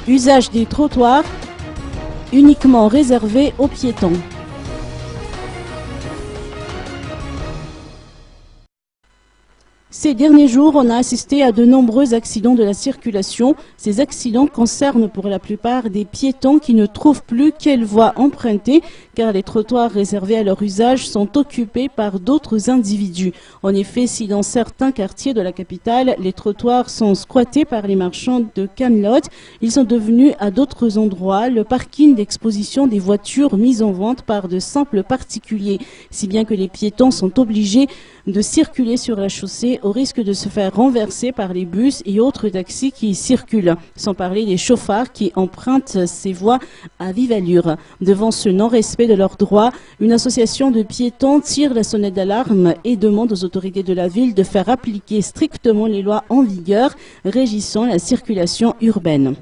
Usage des trottoirs uniquement réservé aux piétons. Ces derniers jours, on a assisté à de nombreux accidents de la circulation. Ces accidents concernent pour la plupart des piétons qui ne trouvent plus quelle voie emprunter car les trottoirs réservés à leur usage sont occupés par d'autres individus. En effet, si dans certains quartiers de la capitale, les trottoirs sont squattés par les marchands de Camelot, ils sont devenus à d'autres endroits le parking d'exposition des voitures mises en vente par de simples particuliers, si bien que les piétons sont obligés de circuler sur la chaussée au risque de se faire renverser par les bus et autres taxis qui y circulent, sans parler des chauffards qui empruntent ces voies à vive allure. Devant ce non-respect de leurs droits, une association de piétons tire la sonnette d'alarme et demande aux autorités de la ville de faire appliquer strictement les lois en vigueur régissant la circulation urbaine.